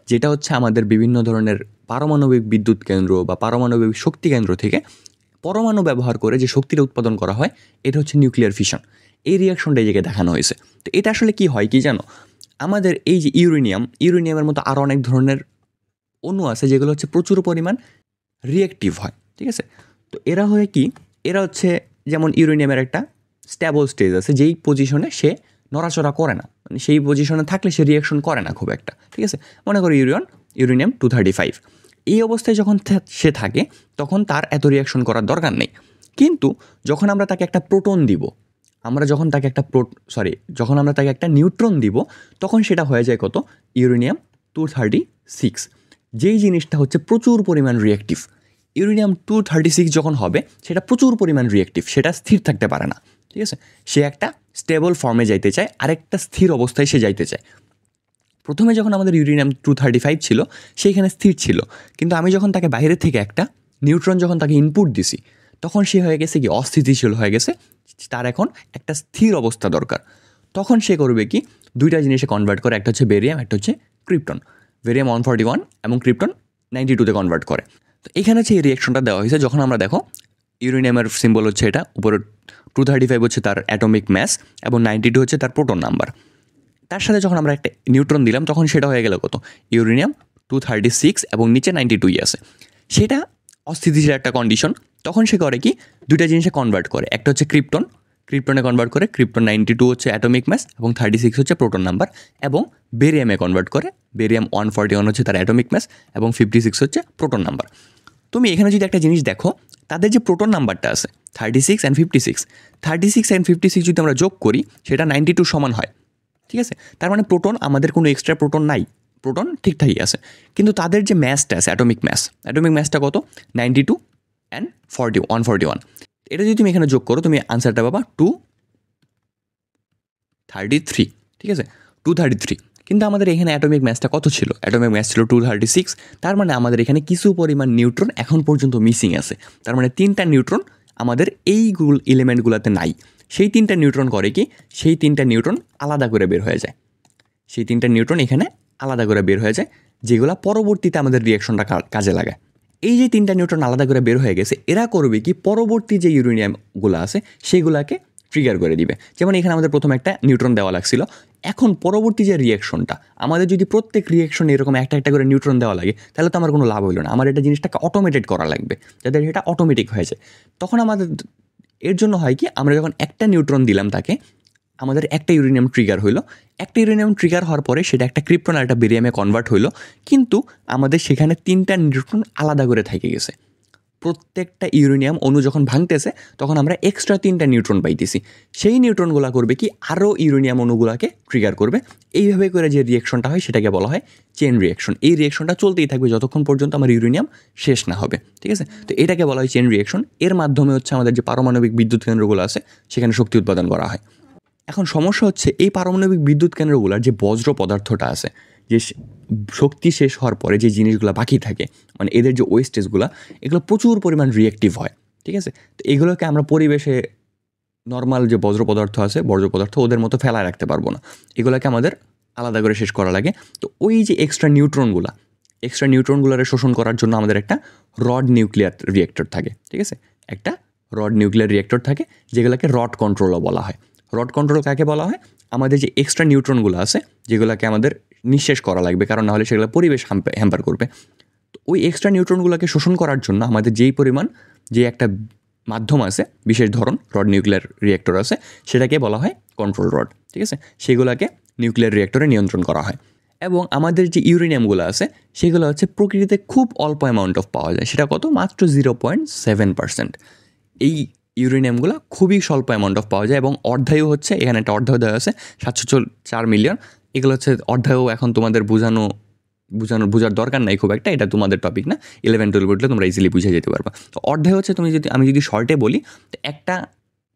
যেটা হচ্ছে আমাদের বিভিন্ন ধরনের পারমাণবিক বিদ্যুৎ কেন্দ্র বা পারমাণবিক শক্তি কেন্দ্র থেকে পরমাণু ব্যবহার করে যে শক্তিটা উৎপাদন করা হয়, এটা হচ্ছে নিউক্লিয়ার ফিশন। এই রিয়াকশনটা এই জায়গায় দেখানো হয়েছে। তো এটা আসলে কি হয় কি জানো, আমাদের এই যে ইউরেনিয়ামের মতো আরও অনেক ধরনের অণু আছে যেগুলো হচ্ছে প্রচুর পরিমাণ রিয়েক্টিভ হয়, ঠিক আছে? তো এরা হয় কি, এরা হচ্ছে যেমন ইউরেনিয়ামের একটা স্ট্যাবল স্টেজ আছে, যেই পজিশনে সে নড়াচড়া করে না, মানে সেই পজিশনে থাকলে সে রিয়াকশন করে না খুব একটা, ঠিক আছে? মনে করো ইউরেনিয়াম 235, এই অবস্থায় যখন সে থাকে তখন তার এত রিয়াকশন করার দরকার নেই। কিন্তু যখন আমরা তাকে একটা প্রোটন দিব, যখন আমরা তাকে একটা নিউট্রন দিব, তখন সেটা হয়ে যায় কত, ইউরেনিয়াম 236, যেই জিনিসটা হচ্ছে প্রচুর পরিমাণ রিয়েক্টিভ। ইউরেনিয়াম 236 যখন হবে সেটা প্রচুর পরিমাণ রিয়েক্টিভ, সেটা স্থির থাকতে পারে না, ঠিক আছে? সে একটা স্টেবল ফর্মে যাইতে চায়, আরেকটা স্থির অবস্থায় সে যাইতে চায়। প্রথমে যখন আমাদের ইউরেনিয়াম 235 ছিল সেইখানে স্থির ছিল, কিন্তু আমি যখন তাকে বাইরে থেকে একটা নিউট্রন যখন তাকে ইনপুট দিছি, তখন সে হয়ে গেছে কি, অস্থিতিশীল হয়ে গেছে, তার এখন একটা স্থির অবস্থা দরকার। তখন সে করবে কি, দুইটা জিনিসে কনভার্ট করে, একটা হচ্ছে বেরিয়াম, একটা হচ্ছে ক্রিপ্টন। বেরিয়াম 141 এবং ক্রিপ্টন 92-তে কনভার্ট করে। তো এখানে হচ্ছে এই রিয়াকশনটা দেওয়া হয়েছে, যখন আমরা দেখো ইউরেনিয়ামের সিম্বল হচ্ছে এটা, উপরে 235 হচ্ছে তার অ্যাটমিক ম্যাস এবং 92 হচ্ছে তার প্রোটন নাম্বার। তার সাথে যখন আমরা একটা নিউট্রন দিলাম তখন সেটা হয়ে গেল কত, ইউরেনিয়াম 236 এবং নিচে 92 আছে। সেটা অস্থিতিশীল একটা কন্ডিশন। তখন সে করে কি, দুইটা জিনিসে কনভার্ট করে, একটা হচ্ছে ক্রিপ্টনে কনভার্ট করে, ক্রিপ্টন 92 হচ্ছে অ্যাটমিক ম্যাস এবং 36 হচ্ছে প্রোটন নাম্বার, এবং বেরিয়ামে কনভার্ট করে, বেরিয়াম 141 হচ্ছে তার অ্যাটমিক ম্যাস এবং 56 হচ্ছে প্রোটন নাম্বার। তুমি এখানে যদি একটা জিনিস দেখো, তাদের যে প্রোটন নাম্বারটা আছে 36 অ্যান্ড 56, 36 অ্যান্ড 56 যদি আমরা যোগ করি সেটা 92 সমান হয়, ঠিক আছে? তার মানে প্রোটন, আমাদের কোনো এক্সট্রা প্রোটন নাই, প্রোটন ঠিকঠাকই আছে। কিন্তু তাদের যে ম্যাসটা আছে, অ্যাটমিক ম্যাসটা কত, 92 অ্যান্ড 141। এটা যদি তুমি এখানে যোগ করো তুমি আনসারটা পাবা 233, ঠিক আছে, 233। কিন্তু আমাদের এখানে অ্যাটমিক ম্যাসটা কত ছিল, অ্যাটমিক ম্যাস ছিল 236। তার মানে আমাদের এখানে কিছু পরিমাণ নিউট্রন এখন পর্যন্ত মিসিং আছে। তার মানে 3টা নিউট্রন আমাদের এই এলিমেন্টগুলোতে নাই। সেই 3টা নিউট্রন করে কি, সেই 3টা নিউট্রন আলাদা করে বের হয়ে যায়, সেই 3টা নিউট্রন এখানে আলাদা করে বের হয়ে যায়, যেগুলো পরবর্তীতে আমাদের রিয়াকশনটা কাজে লাগায়। এই যে 3টা নিউট্রন আলাদা করে বের হয়ে গেছে, এরা করবে কি, পরবর্তী যে ইউরেনিয়ামগুলো আছে সেগুলোকে ট্রিগার করে দিবে। যেমন এখানে আমাদের প্রথমে একটা নিউট্রন দেওয়া লাগছিল, এখন পরবর্তী যে রিয়াকশনটা, আমাদের যদি প্রত্যেক রিয়াকশনে এরকম একটা একটা করে নিউট্রন দেওয়া লাগে তাহলে তো আমার কোনো লাভ হইলো না, আমার এটা জিনিসটাকে অটোমেটেড করা লাগবে, যাতে এটা অটোমেটিক হয়ে যায়। তখন আমাদের এর জন্য হয় কি, আমরা যখন একটা নিউট্রন দিলাম তাকে, আমাদের একটা ইউরেনিয়াম ট্রিগার হইলো, একটা ইউরেনিয়াম ট্রিগার হওয়ার পরে সেটা একটা ক্রিপ্টন আর একটা বেরিয়ামে কনভার্ট হইলো, কিন্তু আমাদের সেখানে 3টা নিউট্রন আলাদা করে থেকে গেছে। প্রত্যেকটা ইউরেনিয়াম অণু যখন ভাঙতেছে তখন আমরা এক্সট্রা 3টা নিউট্রন পাইতেছি। সেই নিউট্রনগুলো করবে কি, আরও ইউরেনিয়াম অণুগুলোকে ট্রিগার করবে। এইভাবে করে যে রিয়াকশনটা হয় সেটাকে বলা হয় চেন রিয়াকশন। এই রিয়াকশনটা চলতেই থাকবে যতক্ষণ পর্যন্ত আমার ইউরেনিয়াম শেষ না হবে, ঠিক আছে? তো এটাকে বলা হয় চেন রিয়াকশন। এর মাধ্যমে হচ্ছে আমাদের যে পারমাণবিক বিদ্যুৎ কেন্দ্রগুলো আছে সেখানে শক্তি উৎপাদন করা হয়। এখন সমস্যা হচ্ছে, এই পারমাণবিক বিদ্যুৎ কেন্দ্রগুলোর যে বজ্র পদার্থটা আছে, যে শক্তি শেষ হওয়ার পরে যে জিনিসগুলো বাকি থাকে, মানে এদের যে ওয়েস্টেজগুলো, এগুলো প্রচুর পরিমাণ রিয়েক্টিভ হয়, ঠিক আছে? তো এগুলোকে আমরা পরিবেশে নর্মাল যে বজ্র পদার্থ আছে, বর্জ্য পদার্থ, ওদের মতো ফেলায় রাখতে পারবো না, এগুলোকে আমাদের আলাদা করে শেষ করা লাগে। তো ওই যে এক্সট্রা নিউট্রনগুলোরে শোষণ করার জন্য আমাদের একটা রড নিউক্লিয়ার রিয়েক্টর থাকে, ঠিক আছে? একটা রড নিউক্লিয়ার রিয়েক্টর থাকে, যেগুলোকে রড কন্ট্রোলও বলা হয়। রড কন্ট্রোল কাকে বলা হয়, আমাদের যে এক্সট্রা নিউট্রনগুলো আছে যেগুলোকে আমাদের নিঃশেষ করা লাগবে, কারণ নাহলে সেগুলো পরিবেশ হ্যাম্পার করবে। তো ওই এক্সট্রা নিউট্রনগুলোকে শোষণ করার জন্য আমাদের যেই পরিমাণ, যে একটা মাধ্যম আছে, বিশেষ ধরন রড নিউক্লিয়ার রিয়েক্টর আছে, সেটাকে বলা হয় কন্ট্রোল রড, ঠিক আছে? সেগুলোকে নিউক্লিয়ার রিয়েক্টরে নিয়ন্ত্রণ করা হয়। এবং আমাদের যে ইউরেনিয়ামগুলো আছে সেগুলো হচ্ছে প্রকৃতিতে খুব অল্প অ্যামাউন্ট অফ পাওয়া যায়, সেটা কত, মাত্র 0.7%। এই ইউরেনিয়ামগুলো খুবই স্বল্প অ্যামাউন্ট অফ পাওয়া যায় এবং অর্ধায়ু হচ্ছে, এখানে একটা অর্ধায়ু দেওয়া আছে 704 মিলিয়ন। এগুলো হচ্ছে অর্ধায়ু, এখন তোমাদের বোঝার দরকার নাই খুব একটা, এটা তোমাদের টপিক না, 11-12 উঠলে তোমরা ইজিলি বুঝে যেতে পারবা। তো অর্ধায়ু হচ্ছে, আমি যদি শর্টে বলি, তো একটা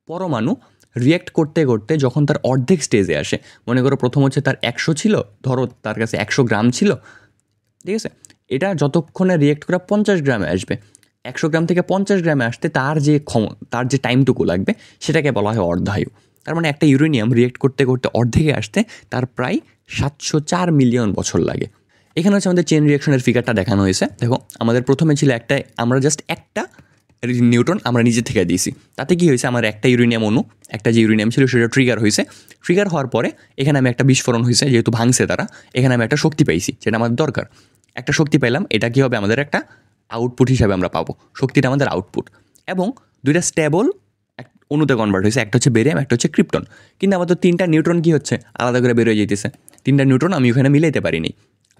পরমাণু রিয়েক্ট করতে করতে যখন তার অর্ধেক স্টেজে আসে, মনে করো প্রথম হচ্ছে তার 100 ছিল, ধরো তার কাছে 100 গ্রাম ছিল, ঠিক আছে? এটা যতক্ষণে রিয়েক্ট করা 50 গ্রামে আসবে, 100 গ্রাম থেকে 50 গ্রামে আসতে তার যে টাইমটুকু লাগবে সেটাকে বলা হয় অর্ধায়ু। তার মানে একটা ইউরেনিয়াম রিয়েক্ট করতে করতে অর্ধেকে আসতে তার প্রায় 704 মিলিয়ন বছর লাগে। এখানে হচ্ছে আমাদের চেন রিয়াকশনের ফিগারটা দেখানো হয়েছে। দেখো, আমাদের প্রথমে ছিল আমরা জাস্ট একটা নিউট্রন আমরা নিজে থেকে দিয়েছি, তাতে কি হয়েছে, আমার একটা ইউরেনিয়াম অণু, একটা যে ইউরেনিয়াম ছিল সেটা ট্রিগার হয়েছে। ট্রিগার হওয়ার পরে এখানে আমি একটা বিস্ফোরণ হয়েছে, যেহেতু ভাঙছে তারা, এখানে আমি একটা শক্তি পাইছি, যেটা আমাদের দরকার। একটা শক্তি পেলাম, এটা কী হবে, আমাদের একটা আউটপুট হিসাবে আমরা পাবো, শক্তিটা আমাদের আউটপুট। এবং দুইটা স্টেবল অণুতে কনভার্ট হয়েছে, একটা হচ্ছে বেরিয়াম, একটা হচ্ছে ক্রিপ্টন। কিন্তু আমাদের 3টা নিউট্রন কী হচ্ছে, আলাদা করে বেরোয় যেতেছে। 3টা নিউট্রন আমি ওখানে মিলাইতে পারিনি।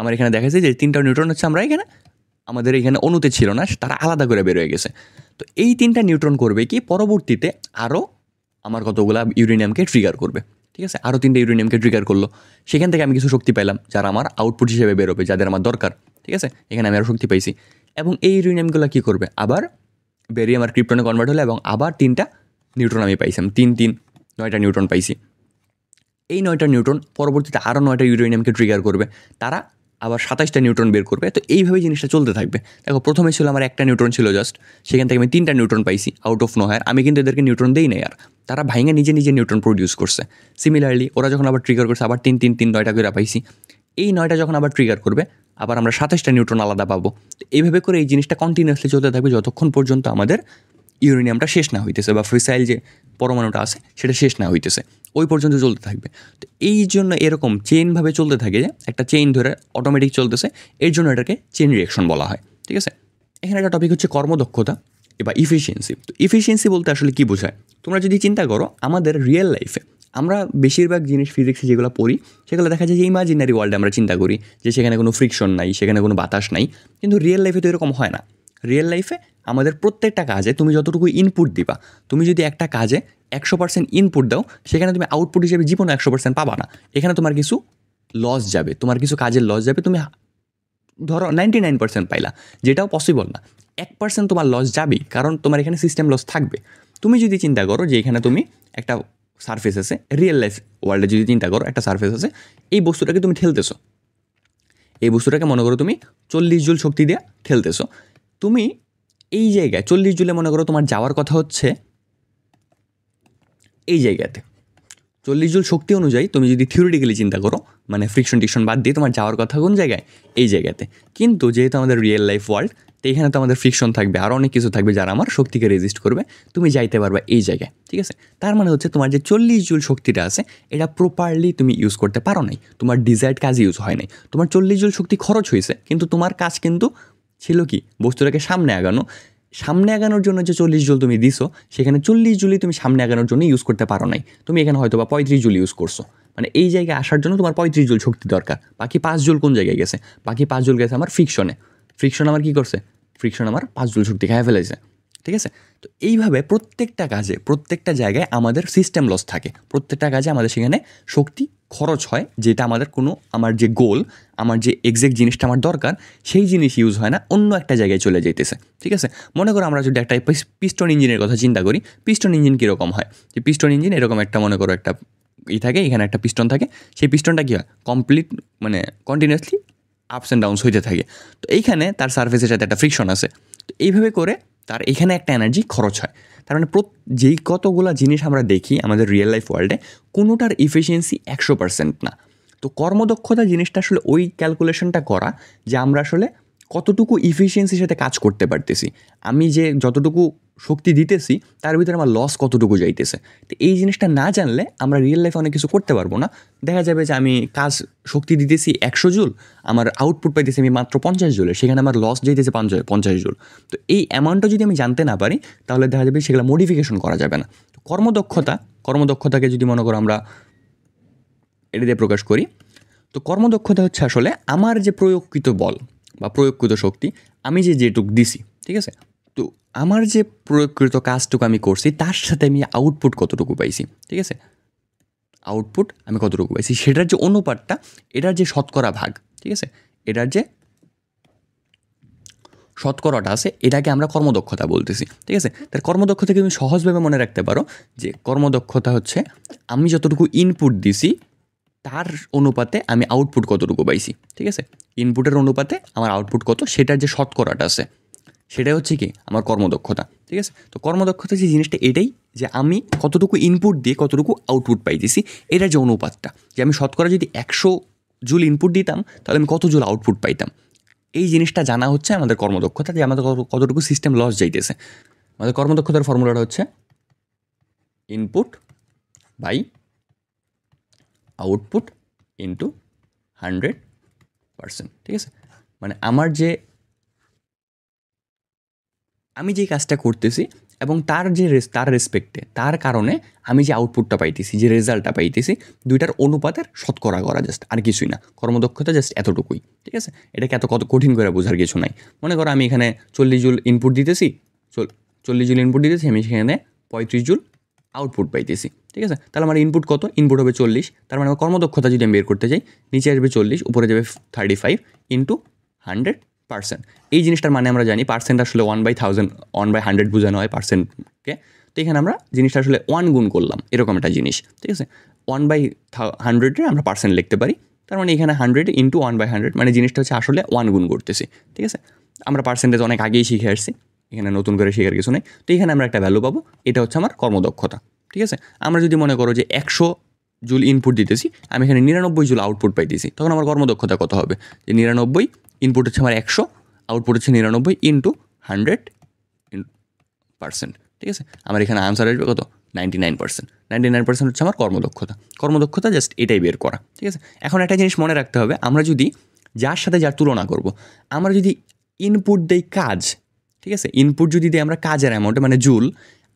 আমার এখানে দেখা যায় যে 3টা নিউট্রন হচ্ছে আমাদের এখানে অণুতে ছিল না, তারা আলাদা করে বেরোয় গেছে। তো এই 3টা নিউট্রন করবে কি, পরবর্তীতে আরও আমার কতগুলা ইউরেনিয়ামকে ট্রিগার করবে, ঠিক আছে? আরও 3টা ইউরেনিয়ামকে ট্রিগার করলো, সেখান থেকে আমি কিছু শক্তি পেলাম, যারা আমার আউটপুট হিসেবে বেরোবে, যাদের আমার দরকার, ঠিক আছে? এখানে আমি আরও শক্তি পাইছি। এবং এই ইউরেনিয়ামগুলো কী করবে, আবার বেরিয়াম আর ক্রিপ্টনে কনভার্ট হলো, এবং আবার 3টা নিউট্রন আমি পাইছি, 9টা নিউট্রন পাইছি। এই 9টা নিউট্রন পরবর্তীতে আরও 9টা ইউরেনিয়ামকে ট্রিগার করবে, তারা আবার 27টা নিউট্রন বের করবে। তো এইভাবে জিনিসটা চলতে থাকবে। দেখো, প্রথমে ছিল আমার একটা নিউট্রন ছিল জাস্ট, সেখান থেকে আমি 3টা নিউট্রন পাইছি আউট অফ নোহোয়্যার। আমি কিন্তু এদেরকে নিউট্রন দেই নাই, আর তারা ভাইঙা নিজে নিজে নিউট্রন প্রডিউস করছে। সিমিলারলি ওরা যখন আবার ট্রিগার করছে, আবার 3 9টা করে পাইছি। এই 9টা যখন আবার ট্রিগার করবে আবার আমরা 27টা নিউট্রন আলাদা পাবো। তো এইভাবে করে এই জিনিসটা কন্টিনিউয়াসলি চলতে থাকবে যতক্ষণ পর্যন্ত আমাদের ইউরেনিয়ামটা শেষ না হইতেছে বা ফিসাইল যে পরমাণুটা আছে সেটা শেষ না হইতেছে, ওই পর্যন্ত চলতে থাকবে। তো এই জন্য এরকম চেইনভাবে চলতে থাকে, যে একটা চেইন ধরে অটোমেটিক চলতেছে, এর জন্য এটাকে চেইন রিঅ্যাকশন বলা হয়। ঠিক আছে, এখানে একটা টপিক হচ্ছে কর্মদক্ষতা বা ইফিসিয়েন্সি। তো ইফিসিয়েন্সি বলতে আসলে কী বোঝায়? তোমরা যদি চিন্তা করো আমাদের রিয়েল লাইফে আমরা বেশিরভাগ জিনিস ফিজিক্সে যেগুলো পড়ি সেগুলো দেখা যায় যে ইমাজিনারি ওয়ার্ল্ডে আমরা চিন্তা করি যে সেখানে কোনো ফ্রিকশন নাই, সেখানে কোনো বাতাস নাই, কিন্তু রিয়েল লাইফে তো এরকম হয় না। রিয়েল লাইফে আমাদের প্রত্যেকটা কাজে তুমি যতটুকু ইনপুট দিবা, তুমি যদি একটা কাজে 100% ইনপুট দাও, সেখানে তুমি আউটপুট হিসেবে জীবনে 100% পাবা না। এখানে তোমার কিছু লস যাবে, তোমার কিছু কাজের লস যাবে। তুমি ধরো 99% পাইলা, যেটাও পসিবল না। 1% তোমার লস যাবেই, কারণ তোমার এখানে সিস্টেম লস থাকবে। তুমি যদি চিন্তা করো যে এখানে তুমি একটা সারফেস আছে, রিয়েল লাইফ ওয়ার্ল্ডে যদি চিন্তা করো একটা সারফেস আছে, এই বস্তুটাকে তুমি ঠেলতেছো, এই বস্তুটাকে মনে করো তুমি 40 জুল শক্তি দিয়ে ঠেলতেছো। তুমি এই জায়গায় 40 জুলে মনে করো তোমার যাওয়ার কথা হচ্ছে এই জায়গাতে। 40 জুল শক্তি অনুযায়ী তুমি যদি থিওরিটিক্যালি চিন্তা করো, মানে ফ্রিকশন টিকশন বাদ দিয়ে তোমার যাওয়ার কথা কোন জায়গায়? এই জায়গাতে। কিন্তু যেহেতু আমাদের রিয়েল লাইফ ওয়ার্ল্ড, তো এখানে তো আমাদের ফ্রিকশন থাকবে, আরও অনেক কিছু থাকবে যারা আমার শক্তিকে রেজিস্ট করবে, তুমি যাইতে পারবা এই জায়গায়। ঠিক আছে, তার মানে হচ্ছে তোমার যে 40 জুল শক্তিটা আছে এটা প্রপারলি তুমি ইউজ করতে পারো নাই, তোমার ডিজায়ার্ড কাজে ইউজ হয় নাই। তোমার 40 জুল শক্তি খরচ হয়েছে, কিন্তু তোমার কাজ কিন্তু ছিল কি বস্তুটাকে সামনে আগানো। সামনে আগানোর জন্য যে 40 জুল তুমি দিছো, সেখানে 40 জুলই তুমি সামনে আগানোর জন্য ইউজ করতে পারো নাই। তুমি এখানে হয়তো বা 35 জুল ইউজ করছো, মানে এই জায়গায় আসার জন্য তোমার 35 জুল শক্তি দরকার। বাকি 5 জুল কোন জায়গায় গেছে? বাকি 5 জুল গেছে আমার ফ্রিকশনে। ফ্রিকশন আমার কী করছে? ফ্রিকশন আমার 5 জুল শক্তি খাইয়ে ফেলেছে। ঠিক আছে, তো এইভাবে প্রত্যেকটা কাজে প্রত্যেকটা জায়গায় আমাদের সিস্টেম লস থাকে, প্রত্যেকটা কাজে আমাদের সেখানে শক্তি খরচ হয়, যেটা আমাদের কোনো আমার যে গোল, আমার যে এক্সাক্ট জিনিসটা আমার দরকার, সেই জিনিস ইউজ হয় না, অন্য একটা জায়গায় চলে যেতেছে। ঠিক আছে, মনে করো আমরা যদি একটা পিস্টন ইঞ্জিনের কথা চিন্তা করি, পিস্টন ইঞ্জিন কীরকম হয়? যে পিস্টন ইঞ্জিন এরকম একটা মনে করো একটা থাকে, এখানে একটা পিস্টন থাকে, সেই পিস্টনটা কী হয়? কমপ্লিট মানে কন্টিনিউয়াসলি আপস অ্যান্ড ডাউনস হইতে থাকে। তো এইখানে তার সার্ফেসের সাথে একটা ফ্রিকশন আছে, তো এইভাবে করে তার এখানে একটা এনার্জি খরচ হয়। তার মানে যেই কতগুলো জিনিস আমরা দেখি আমাদের রিয়েল লাইফ ওয়ার্ল্ডে, কোনোটার ইফিসিয়েন্সি 100% না। তো কর্মদক্ষতা জিনিসটা আসলে ওই ক্যালকুলেশনটা করা যে আমরা আসলে কতটুকু ইফিসিয়েন্সির সাথে কাজ করতে পারতেছি, আমি যে যতটুকু শক্তি দিতেছি তার ভিতরে আমার লস কতটুকু যাইতেছে। তো এই জিনিসটা না জানলে আমরা রিয়েল লাইফে অনেক কিছু করতে পারবো না। দেখা যাবে যে আমি শক্তি দিতেছি 100 জুল, আমার আউটপুট পাইতেছি আমি মাত্র 50 জুলের, সেখানে আমার লস যাইতেছে 50 জুল। তো এই অ্যামাউন্টটা যদি আমি জানতে না পারি, তাহলে দেখা যাবে সেগুলো মডিফিকেশন করা যাবে না। তো কর্মদক্ষতাকে যদি মনে করো আমরা এটা দিয়ে প্রকাশ করি, তো কর্মদক্ষতা হচ্ছে আসলে আমার যে প্রয়োগকৃত বল বা প্রয়োগকৃত শক্তি আমি যেটুক দিছি, ঠিক আছে, তো আমার যে প্রয়োগকৃত কাজটুকু আমি করছি তার সাথে আমি আউটপুট কতটুকু পাইছি। ঠিক আছে, আউটপুট আমি কতটুকু পাইছি সেটার যে অনুপাতটা, এটার যে শতকরা ভাগ, ঠিক আছে, এটার যে শতকরাটা আছে, এটাকে আমরা কর্মদক্ষতা বলতেছি। ঠিক আছে, তার কর্মদক্ষতাকে তুমি সহজভাবে মনে রাখতে পারো যে কর্মদক্ষতা হচ্ছে আমি যতটুকু ইনপুট দিছি তার অনুপাতে আমি আউটপুট কতটুকু পাইছি। ঠিক আছে, ইনপুটের অনুপাতে আমার আউটপুট কত, সেটার যে শতকরাটা আছে সেটাই হচ্ছে কি আমার কর্মদক্ষতা। ঠিক আছে, তো কর্মদক্ষতা যে জিনিসটা এটাই যে আমি কতটুকু ইনপুট দিয়ে কতটুকু আউটপুট পাইতেছি, এটার যে অনুপাতটা, যে আমি শতকরা যদি 100 জুল ইনপুট দিতাম তাহলে আমি কত জুল আউটপুট পাইতাম, এই জিনিসটা জানা হচ্ছে আমাদের কর্মদক্ষতা, যে আমাদের কতটুকু সিস্টেম লস যাইতেছে। আমাদের কর্মদক্ষতার ফর্মুলাটা হচ্ছে ইনপুট বাই আউটপুট ইন্টু 100%। ঠিক আছে, মানে আমি যে কাজটা করতেছি এবং তার রেসপেক্টে, তার কারণে আমি যে আউটপুটটা পাইতেছি, যে রেজাল্টটা পাইতেছি, দুইটার অনুপাতের শতকরা করা, জাস্ট আর কিছুই না। কর্মদক্ষতা জাস্ট এতটুকুই। ঠিক আছে, এটাকে কত কঠিন করে বোঝার কিছু নাই। মনে করো আমি এখানে 40 জুল ইনপুট দিতেছি, 40 জুল ইনপুট দিতেছি, আমি সেখানে 35 জুল আউটপুট পাইতেছি। ঠিক আছে, তাহলে আমার ইনপুট কত? ইনপুট হবে 40। তার মানে আমার কর্মদক্ষতা যদি আমি বের করতে যাই, নিচে আসবে 40, উপরে যাবে 35 ইন্টু 100%। এই জিনিসটার মানে আমরা জানি পার্সেন্ট আসলে 1/1000 1/100 বোঝানো হয় পার্সেন্টকে। তো এখানে আমরা জিনিসটা আসলে 1 গুণ করলাম, এরকম একটা জিনিস। ঠিক আছে, 1/100 আমরা পার্সেন্ট লিখতে পারি। তার মানে এখানে 100 ইন্টু 1/100, মানে জিনিসটা হচ্ছে আসলে 1 গুণ করতেছি। ঠিক আছে, আমরা পার্সেন্টেজ অনেক আগেই শিখে আসছি, এখানে নতুন করে শেখার কিছু নেই। তো এখানে আমরা একটা ভ্যালু পাবো, এটা হচ্ছে আমার কর্মদক্ষতা। ঠিক আছে, আমরা যদি মনে করো যে 100 জুল ইনপুট দিতেছি, আমি এখানে 99 জুল আউটপুট পাইতেছি, তখন আমার কর্মদক্ষতা কত হবে? যে 99 ইনপুট হচ্ছে আমার 100, আউটপুট হচ্ছে 99 ইন্টু 100%, ঠিক আছে? আমার এখানে আনসার আসবে কত? 99%। 99% হচ্ছে আমার কর্মদক্ষতা জাস্ট এটাই বের করা, ঠিক আছে? এখন একটা জিনিস মনে রাখতে হবে, আমরা যদি যার সাথে যার তুলনা করব, আমরা যদি ইনপুট দেই কাজ, ঠিক আছে, ইনপুট যদি দিই আমরা কাজের অ্যামাউন্টে মানে জুল,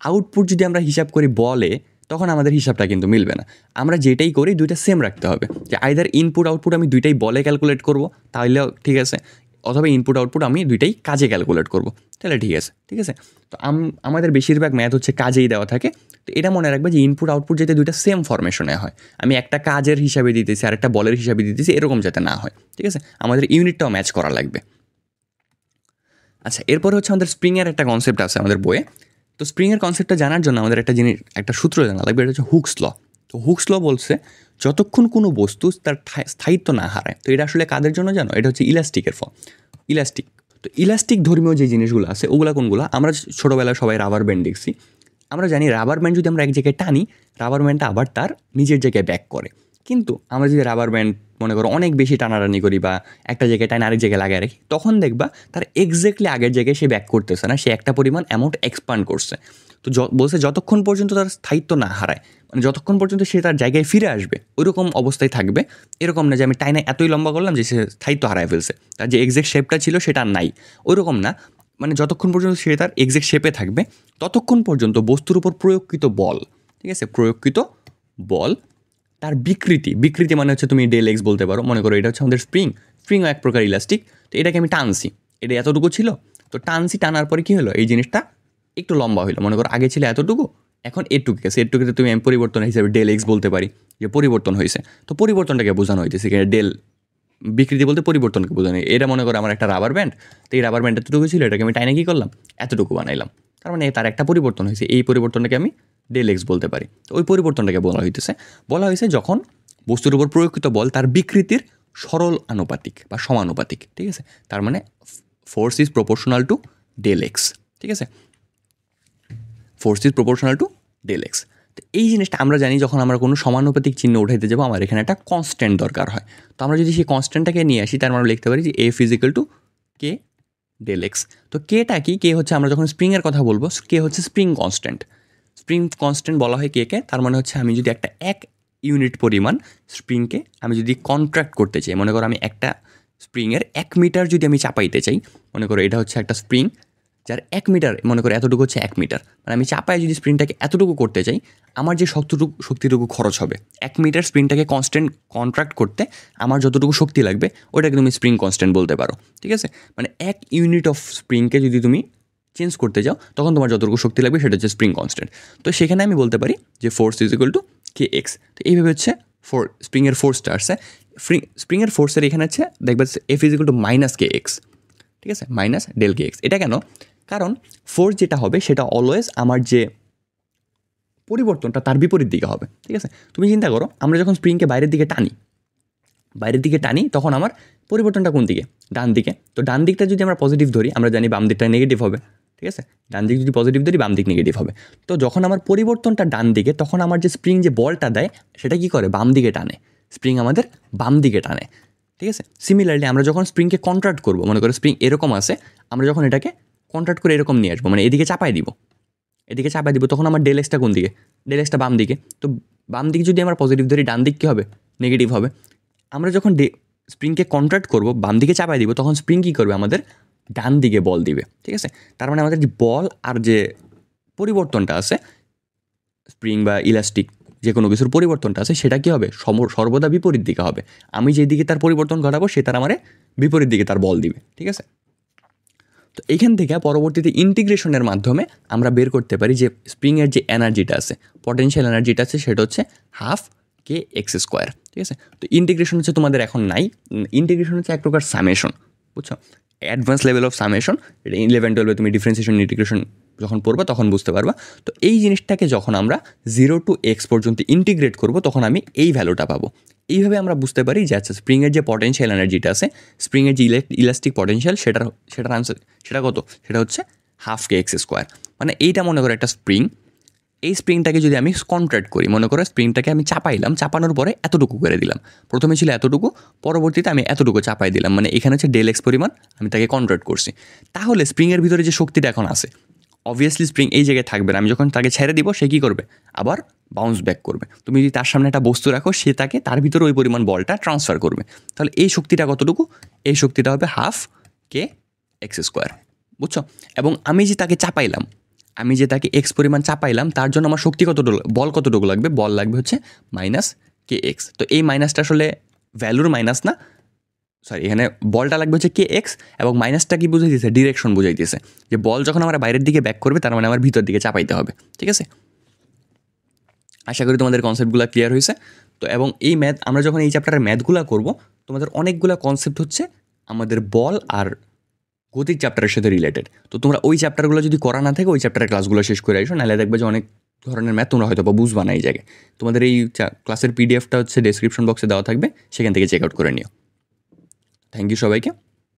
আউটপুট যদি আমরা হিসাব করি বলে, তখন আমাদের হিসাবটা কিন্তু মিলবে না। আমরা যেটাই করি দুইটা সেম রাখতে হবে, যে আইদার ইনপুট আউটপুট আমি দুইটাই বলে ক্যালকুলেট করব, তাহলেও ঠিক আছে, অথবা ইনপুট আউটপুট আমি দুইটাই কাজে ক্যালকুলেট করব, তাহলে ঠিক আছে, ঠিক আছে? তো আমাদের বেশিরভাগ ম্যাথ হচ্ছে কাজেই দেওয়া থাকে। তো এটা মনে রাখবে যে ইনপুট আউটপুট যাতে দুইটা সেম ফরমেশনে হয়, আমি একটা কাজের হিসাবে দিতেছি আর একটা বলের হিসাবে দিতেছি, এরকম যাতে না হয়, ঠিক আছে? আমাদের ইউনিটটাও ম্যাচ করা লাগবে। আচ্ছা, এরপরে হচ্ছে আমাদের স্প্রিংয়ের একটা কনসেপ্ট আছে আমাদের বইয়ে। তো স্প্রিংয়ের কনসেপ্টটা জানার জন্য আমাদের একটা সূত্র জানা লাগবে, এটা হচ্ছে হুকস ল। তো হুকস ল বলছে যতক্ষণ কোনো বস্তু তার স্থায়িত্ব না হারায়, তো এটা আসলে কাদের জন্য জানো? এটা হচ্ছে ইলাস্টিকের ইলাস্টিক। তো ইলাস্টিক ধর্মীয় যে জিনিসগুলো আছে ওগুলো কোনগুলো? আমরা ছোটোবেলায় সবাই রাবার ব্যান্ড দেখছি, আমরা জানি রাবার ব্যান্ড যদি আমরা এক জায়গায় টানি, রাবার ব্যান্ডটা আবার তার নিজের জায়গায় ব্যাক করে। কিন্তু আমরা যদি রাবার ব্যান্ড মনে করো অনেক বেশি টানাটানি করি বা একটা জায়গায় টানি আরেক জায়গায় লাগিয়ে রাখি, তখন দেখবা তার এক্স্যাক্টলি আগের জায়গায় সে ব্যাক করতেছে না, সে একটা পরিমাণ অ্যামাউন্ট এক্সপান্ড করছে। তো বলছে যতক্ষণ পর্যন্ত তার স্থায়িত্ব না হারায়, মানে যতক্ষণ পর্যন্ত সে তার জায়গায় ফিরে আসবে ওইরকম অবস্থায় থাকবে। এরকম না যে আমি টাইনা এতই লম্বা করলাম যে সে স্থায়িত্ব হারায় ফেলছে, তার যে এক্স্যাক্ট শেপটা ছিল সেটা আর নাই, ওইরকম না। মানে যতক্ষণ পর্যন্ত সে তার এক্স্যাক্ট শেপে থাকবে ততক্ষণ পর্যন্ত বস্তুর উপর প্রয়োগকৃত বল, ঠিক আছে, প্রয়োগকৃত বল, তার বিকৃতি মানে হচ্ছে তুমি ডেল এক্স বলতে পারো। মনে করো এটা হচ্ছে আমাদের স্প্রিংও এক প্রকার ইলাস্টিক। তো এটাকে আমি টানছি, এটা এতটুকু ছিল, তো টানার পরে কী হলো? এই জিনিসটা একটু লম্বা হইলো। মনে করো আগে ছিল এতটুকু, এখন এটুকু গেছে, এটুকুতে তুমি আমি পরিবর্তন হিসেবে ডেল এক্স বলতে পারি যে পরিবর্তন হয়েছে। তো পরিবর্তনটাকে বোঝানো হইতেছে, ডেল বিকৃতি বলতে পরিবর্তনকে বোঝানো। এটা মনে করো আমার একটা রাবার ব্যান্ড, তো এই রাবার ব্যান্ড এতটুকু ছিল, এটাকে আমি টাইনে কী করলাম? এতটুকু বানাইলাম। তার মানে তার একটা পরিবর্তন হয়েছে, এই পরিবর্তনটাকে আমি ডেল এক্স বলতে পারি। তো ওই পরিবর্তনটাকে বলা হয়েছে যখন বস্তুর উপর প্রয়োগকৃত বল তার বিকৃতির সরল আনুপাতিক বা সমানুপাতিক, ঠিক আছে? তার মানে force is proportional to del x, ঠিক আছে? Force is proportional to del x. তো এই জিনিসটা আমরা জানি, যখন আমরা কোনো সমানুপাতিক চিহ্ন উঠাইতে যাবো আমার এখানে একটা কনস্ট্যান্ট দরকার হয়। তো আমরা যদি সেই কনস্ট্যান্টটাকে নিয়ে আসি, তার মানে লিখতে পারি যে এফ ইজিক্যাল টু কে ডেল এক্স। তো কেটা কি? কে হচ্ছে, আমরা যখন স্প্রিংয়ের কথা বলবো, কে হচ্ছে স্প্রিং কনস্ট্যান্ট বলা হয় কে। তার মানে হচ্ছে আমি যদি একটা 1 ইউনিট পরিমাণ স্প্রিংকে আমি যদি কন্ট্রাক্ট করতে চাই, মনে করো আমি একটা স্প্রিংয়ের 1 মিটার যদি আমি চাপাইতে চাই, মনে করো এটা হচ্ছে একটা স্প্রিং যার 1 মিটার, মনে করো এতটুকু হচ্ছে 1 মিটার, মানে আমি চাপায় যদি স্প্রিংটাকে এতটুকু করতে চাই, আমার যে শক্তিটুকু খরচ হবে 1 মিটার স্প্রিংটাকে কন্ট্রাক্ট করতে আমার যতটুকু শক্তি লাগবে, ওটাকে তুমি স্প্রিং কনস্ট্যান্ট বলতে পারো, ঠিক আছে? মানে 1 ইউনিট অফ স্প্রিংকে যদি তুমি চেঞ্জ করতে যাও, তখন তোমার যতটুকু শক্তি লাগবে সেটা হচ্ছে স্প্রিং কনস্ট্যান্ট। তো সেখানে আমি বলতে পারি যে force is equal to K x. তো এইভাবে হচ্ছে স্প্রিংয়ের ফোর্সটা আসছে। স্প্রিংয়ের ফোর্সের এখানে হচ্ছে দেখবে F is equal to minus K x, ঠিক আছে, মাইনাস ডেল কে এক্স। এটা কেন? কারণ ফোর্স যেটা হবে সেটা অলওয়েজ আমার যে পরিবর্তনটা তার বিপরীত দিকে হবে, ঠিক আছে? তুমি চিন্তা করো, আমরা যখন স্প্রিংকে বাইরের দিকে টানি তখন আমার পরিবর্তনটা কোন দিকে? ডান দিকে। তো ডান দিকটা যদি আমরা পজিটিভ ধরি, আমরা জানি বাম দিকটা নেগেটিভ হবে, ঠিক আছে? ডান দিক যদি পজিটিভ ধরি, বাম দিক নেগেটিভ হবে। তো যখন আমার পরিবর্তনটা ডান দিকে, তখন আমার যে স্প্রিং যে বলটা দেয় সেটা কী করে? বাম দিকে টানে, স্প্রিং আমাদের বাম দিকে টানে, ঠিক আছে? সিমিলারলি আমরা যখন স্প্রিংকে কন্ট্রাক্ট করবো, মনে করো স্প্রিং এরকম আছে, আমরা যখন এটাকে কন্ট্রাক্ট করে এরকম নিয়ে আসবো, মানে এদিকে চাপাই দিব, তখন আমার ডেল এক্সটা কোন দিকে? ডেল এক্সটা বাম দিকে। তো বাম দিকে যদি আমরা পজিটিভ ধরি, ডান দিক কী হবে? নেগেটিভ হবে। আমরা যখন স্প্রিংকে কন্ট্রাক্ট করবো, বাম দিকে চাপাই দিব, তখন স্প্রিং কী করবে? আমাদের ডান দিকে বল দিবে, ঠিক আছে? তার মানে আমাদের যে বল আর যে পরিবর্তনটা আছে, স্প্রিং বা ইলাস্টিক যে কোনো কিছুর পরিবর্তনটা আছে, সেটা কী হবে? সর্বদা বিপরীত দিকে হবে। আমি যেদিকে তার পরিবর্তন ঘটাবো, সে তার আমারে বিপরীত দিকে তার বল দিবে, ঠিক আছে? তো এইখান থেকে পরবর্তীতে ইন্টিগ্রেশনের মাধ্যমে আমরা বের করতে পারি যে স্প্রিংয়ের যে এনার্জিটা আছে, পটেনশিয়াল এনার্জিটা আছে, সেটা হচ্ছে হাফ কে এক্স স্কোয়ার, ঠিক আছে? তো ইন্টিগ্রেশন হচ্ছে তোমাদের এখন নাই, ইন্টিগ্রেশন হচ্ছে এক প্রকার সামেশন, বুঝছো? Advance level of summation. এটা 11-12 তুমি ডিফারেন্সিয়েশন ইন্টিগ্রেশন যখন পড়বা তখন বুঝতে পারবা। তো এই জিনিসটাকে যখন আমরা 0 to x পর্যন্ত ইন্টিগ্রেট করব, তখন আমি এই ভ্যালুটা পাবো। এইভাবে আমরা বুঝতে পারি যে আচ্ছা, স্প্রিংয়ের যে পটেনশিয়াল এনার্জিটা আছে, স্প্রিংয়ের যে ইলাস্টিক পটেনশিয়াল, সেটার আনসার সেটা কত? সেটা হচ্ছে হাফ কে এক্স স্কোয়ার। মানে এইটা মনে করো একটা স্প্রিং, এই স্প্রিংটাকে যদি আমি কন্ট্রাক্ট করি, মনে করো স্প্রিংটাকে আমি চাপাইলাম, চাপানোর পরে এতটুকু করে দিলাম, প্রথমে ছিল এতটুকু, পরবর্তীতে আমি এতটুকু চাপাই দিলাম, মানে এখানে হচ্ছে ডেল এক্স পরিমাণ আমি তাকে কন্ট্রাক্ট করছি। তাহলে স্প্রিংয়ের ভিতরে যে শক্তিটা এখন আছে, অবভিয়াসলি স্প্রিং এই জায়গায় থাকবে না, আমি যখন তাকে ছেড়ে দিব সে কী করবে, আবার বাউন্স ব্যাক করবে। তুমি যদি তার সামনে একটা বস্তু রাখো, সে তাকে তার ভিতরে ওই পরিমাণ বলটা ট্রান্সফার করবে। তাহলে এই শক্তিটা কতটুকু, এই শক্তিটা হবে হাফ কে এক্স স্কোয়ার, বুঝছো? এবং আমি যে তাকে চাপাইলাম, আমি যে তাকে এক্স পরিমাণ চাপাইলাম, তার জন্য আমার শক্তি কতটুকু, বল কতটুকু লাগবে, বল লাগবে হচ্ছে মাইনাস কে এক্স। তো এই মাইনাসটা আসলে ভ্যালুর মাইনাস না, সরি, এখানে বলটা লাগবে হচ্ছে কে এক্স, এবং মাইনাসটা কি বুঝাইতেছে, ডিরেকশন বুঝাইতেছে, যে বল যখন আমার বাইরের দিকে ব্যাক করবে তার মানে আমার ভিতর দিকে চাপাইতে হবে। ঠিক আছে, আশা করি তোমাদের কনসেপ্টগুলো ক্লিয়ার হয়েছে। তো এবং এই ম্যাথ, আমরা যখন এই চ্যাপ্টারের ম্যাথগুলো করব, তোমাদের অনেকগুলো কনসেপ্ট হচ্ছে আমাদের বল আর গতিক চ্যাপ্টারের সাথে রিলেটেড। তো তোমরা ওই চ্যাপ্টারগুলো যদি করা না থাকে, ওই চ্যাপ্টারের ক্লাসগুলো শেষ করে আসো, নাহলে দেখবে যে অনেক ধরনের ম্যাথ তোমরা হয়তো বা বুঝবা না এই জায়গায়। তোমাদের এই ক্লাসের পিডিএফটা হচ্ছে ডেসক্রিপশন বক্সে দেওয়া থাকবে, সেখান থেকে চেক আউট করে নিও। থ্যাংক ইউ সবাইকে।